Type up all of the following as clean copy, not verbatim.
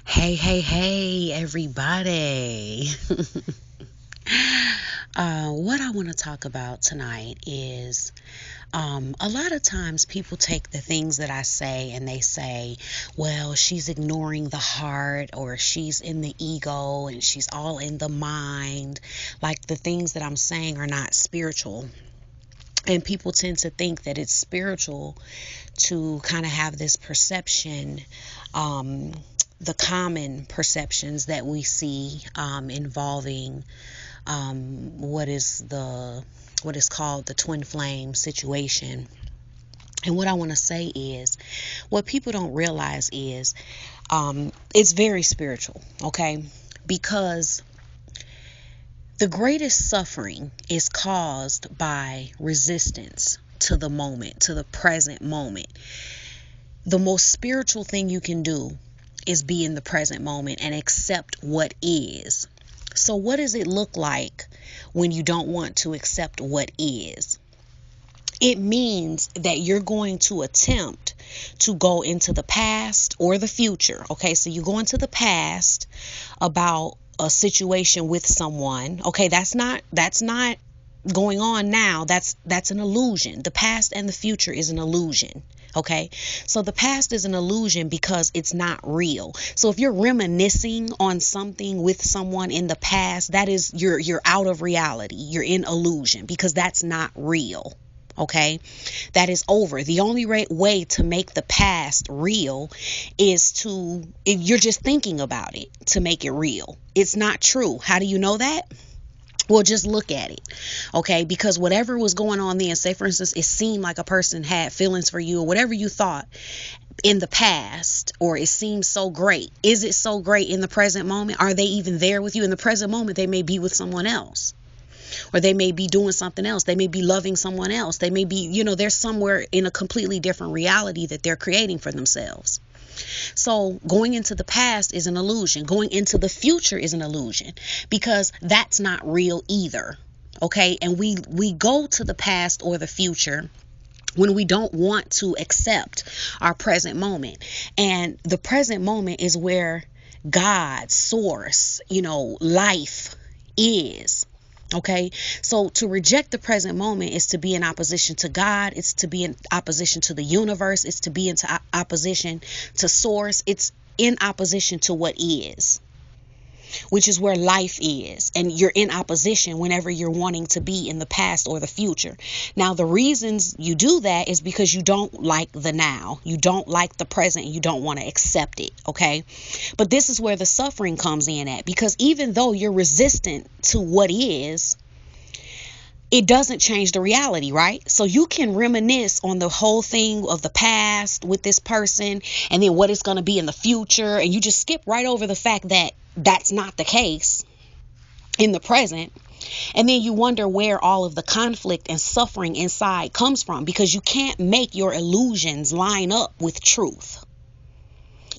Hey, hey, hey, everybody. What I want to talk about tonight is a lot of times people take the things that I say and they say, well, she's ignoring the heart, or she's in the ego and she's all in the mind. Like the things that I'm saying are not spiritual. And people tend to think that it's spiritual to kind of have this perception, um, the common perceptions that we see involving what is called the twin flame situation. And what I want to say is, what people don't realize is, it's very spiritual, okay? Because the greatest suffering is caused by resistance to the moment, to the present moment. The most spiritual thing you can do is be in the present moment and accept what is. So, what does it look like when you don't want to accept what is? It means that you're going to attempt to go into the past or the future. Okay, so you go into the past about a situation with someone. Okay, that's not going on now. That's an illusion. The past and the future is an illusion. Okay, so the past is an illusion because it's not real. So if you're reminiscing on something with someone in the past, that is, you're out of reality. You're in illusion because that's not real. Okay, that is over. The only way to make the past real is you're just thinking about it to make it real. It's not true. How do you know that? Well, just look at it, okay? Because whatever was going on then, say for instance, it seemed like a person had feelings for you or whatever you thought in the past, or it seems so great. Is it so great in the present moment? Are they even there with you in the present moment? They may be with someone else, or they may be doing something else. They may be loving someone else. They may be, they're somewhere in a completely different reality that they're creating for themselves. So going into the past is an illusion. Going into the future is an illusion because that's not real either. Okay. And we go to the past or the future when we don't want to accept our present moment. And the present moment is where God, source, life is. Okay, so to reject the present moment is to be in opposition to God. It's to be in opposition to the universe. It's to be in opposition to source. It's in opposition to what is, which is where life is. And you're in opposition whenever you're wanting to be in the past or the future. Now, the reasons you do that is because you don't like the now. You don't like the present. And you don't want to accept it. Okay. But this is where the suffering comes in at, because even though you're resistant to what is, it doesn't change the reality, right? So you can reminisce on the whole thing of the past with this person and then what it's going to be in the future. And you just skip right over the fact that that's not the case in the present. And then you wonder where all of the conflict and suffering inside comes from, because you can't make your illusions line up with truth.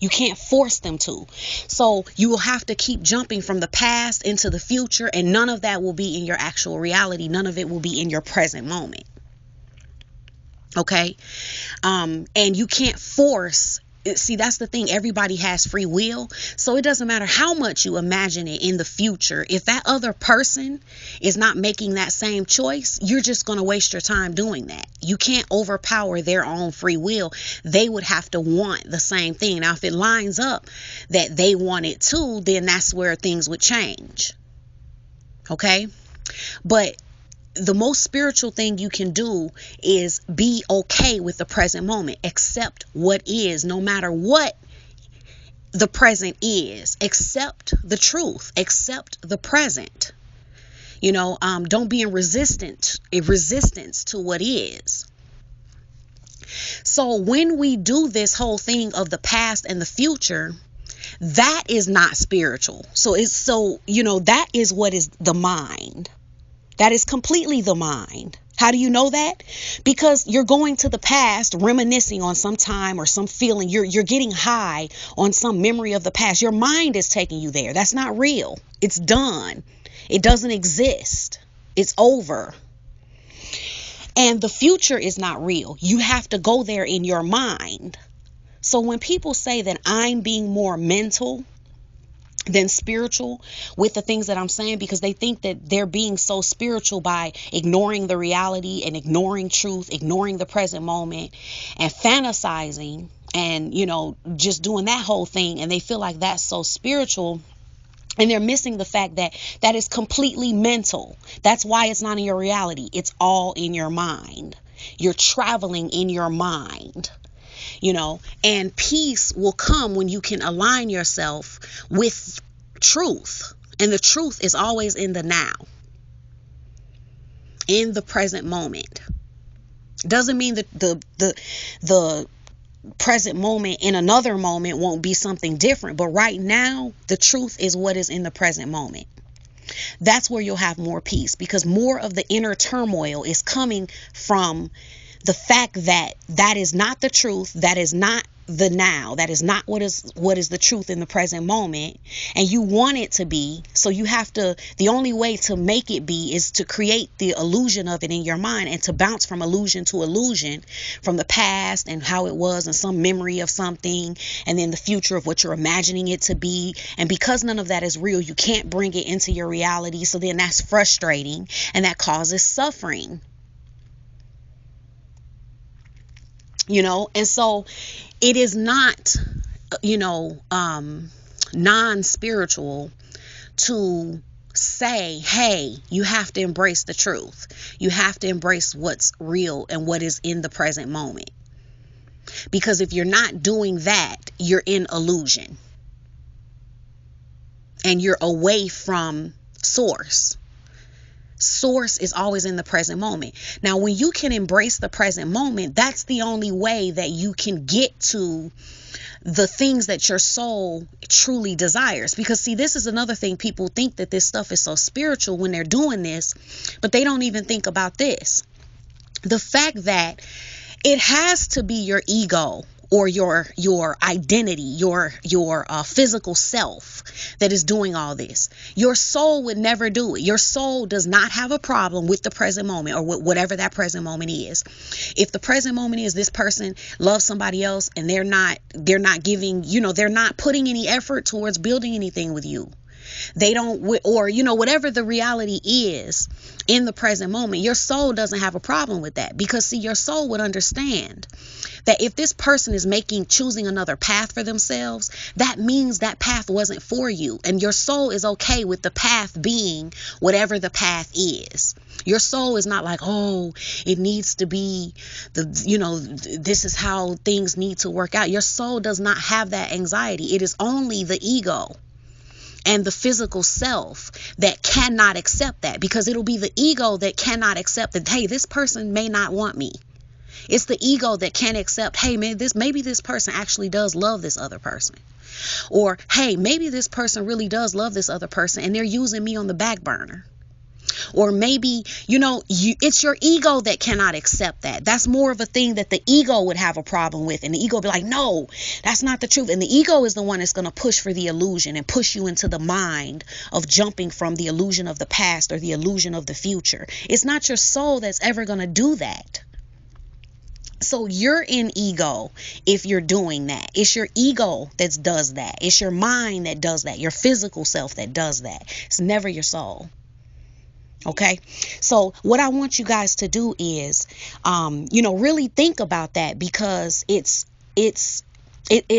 You can't force them to. So you will have to keep jumping from the past into the future, and none of that will be in your actual reality. None of it will be in your present moment. Okay. And you can't force. See, that's the thing. Everybody has free will. So it doesn't matter how much you imagine it in the future. If that other person is not making that same choice, you're just going to waste your time doing that. You can't overpower their own free will. They would have to want the same thing. Now, if it lines up that they want it too, then that's where things would change. Okay. But the most spiritual thing you can do is be okay with the present moment. Accept what is, no matter what the present is. Accept the truth. Accept the present. Don't be in resistance to what is. So when we do this whole thing of the past and the future, that is not spiritual. That is what is the mind. That is completely the mind. How do you know that? Because you're going to the past, reminiscing on some time or some feeling. You're getting high on some memory of the past. Your mind is taking you there. That's not real. It's done. It doesn't exist. It's over. And the future is not real. You have to go there in your mind. So when people say that I'm being more mental, than spiritual with the things that I'm saying, because they think that they're being so spiritual by ignoring the reality and ignoring truth, ignoring the present moment and fantasizing and, just doing that whole thing. And they feel like that's so spiritual. And they're missing the fact that that is completely mental. That's why it's not in your reality. It's all in your mind. You're traveling in your mind. And peace will come when you can align yourself with truth. And the truth is always in the now, in the present moment. Doesn't mean that the present moment in another moment won't be something different. But right now, the truth is what is in the present moment. That's where you'll have more peace, because more of the inner turmoil is coming from the fact that that is not the truth. That is not the now. That is not what is the truth in the present moment. And you want it to be. So you have to, the only way to make it be is to create the illusion of it in your mind, and to bounce from illusion to illusion, from the past and how it was and some memory of something, and then the future of what you're imagining it to be. And because none of that is real, you can't bring it into your reality. So then that's frustrating, and that causes suffering. And so it is not, non-spiritual to say, hey, you have to embrace the truth. You have to embrace what's real and what is in the present moment. Because if you're not doing that, you're in illusion. And you're away from source. Source is always in the present moment. Now, when you can embrace the present moment, that's the only way that you can get to the things that your soul truly desires. Because see, this is another thing. People think that this stuff is so spiritual when they're doing this, but they don't even think about this. The fact that it has to be your ego or your identity, your physical self that is doing all this. Your soul would never do it. Your soul does not have a problem with the present moment, or with whatever that present moment is. If the present moment is this person loves somebody else and they're not giving, they're not putting any effort towards building anything with you. They don't, or, whatever the reality is in the present moment, your soul doesn't have a problem with that. Because see, your soul would understand that if this person is choosing another path for themselves, that means that path wasn't for you. And your soul is okay with the path being whatever the path is. Your soul is not like, oh, it needs to be this is how things need to work out. Your soul does not have that anxiety. It is only the ego and the physical self that cannot accept that, because it'll be the ego that cannot accept that, hey, this person may not want me. It's the ego that can't accept, hey, man, maybe this person actually does love this other person. Or, hey, maybe this person really does love this other person and they're using me on the back burner. Or maybe, it's your ego that cannot accept that. That's more of a thing that the ego would have a problem with. And the ego be like, no, that's not the truth. And the ego is the one that's going to push for the illusion and push you into the mind of jumping from the illusion of the past or the illusion of the future. It's not your soul that's ever going to do that. So you're in ego if you're doing that. It's your ego that does that. It's your mind that does that. Your physical self that does that. It's never your soul. Okay, so what I want you guys to do is, really think about that, because it's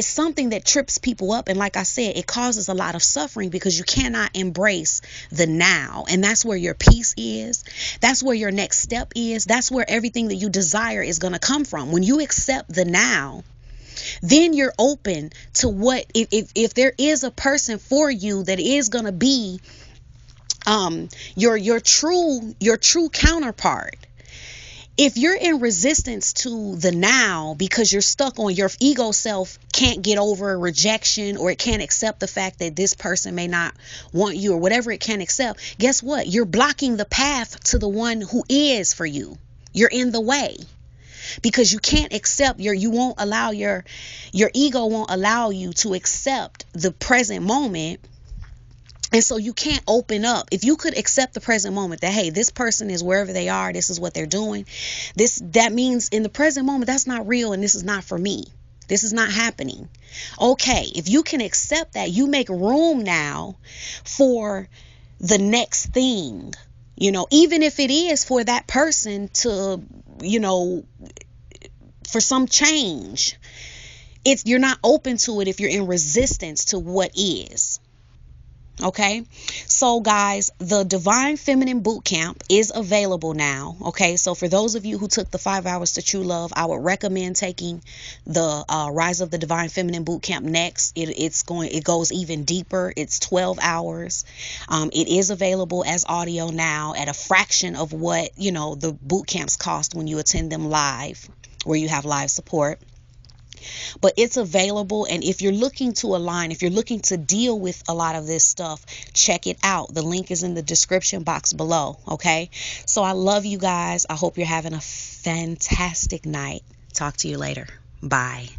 something that trips people up. And like I said, it causes a lot of suffering because you cannot embrace the now. And that's where your peace is. That's where your next step is. That's where everything that you desire is going to come from. When you accept the now, then you're open to what, if there is a person for you that is going to be your true counterpart. If you're in resistance to the now because you're stuck on your ego self can't get over rejection, or it can't accept the fact that this person may not want you, or whatever it can't accept, guess what? You're blocking the path to the one who is for you. You're in the way. Because you can't accept your ego won't allow you to accept the present moment. And so you can't open up. If you could accept the present moment that, hey, this person is wherever they are, this is what they're doing, that means in the present moment, that's not real and this is not for me. This is not happening. Okay, if you can accept that, you make room now for the next thing. Even if it is for that person to, for some change. You're not open to it if you're in resistance to what is. Okay, so guys, the Divine Feminine Boot Camp is available now. Okay, so for those of you who took the 5 hours to true love, I would recommend taking the Rise of the Divine Feminine Boot Camp next. It goes even deeper. It's 12 hours. It is available as audio now at a fraction of what the boot camps cost when you attend them live, where you have live support. But it's available, and if you're looking to align, if you're looking to deal with a lot of this stuff, check it out. The link is in the description box below. Okay, so I love you guys. I hope you're having a fantastic night. Talk to you later. Bye.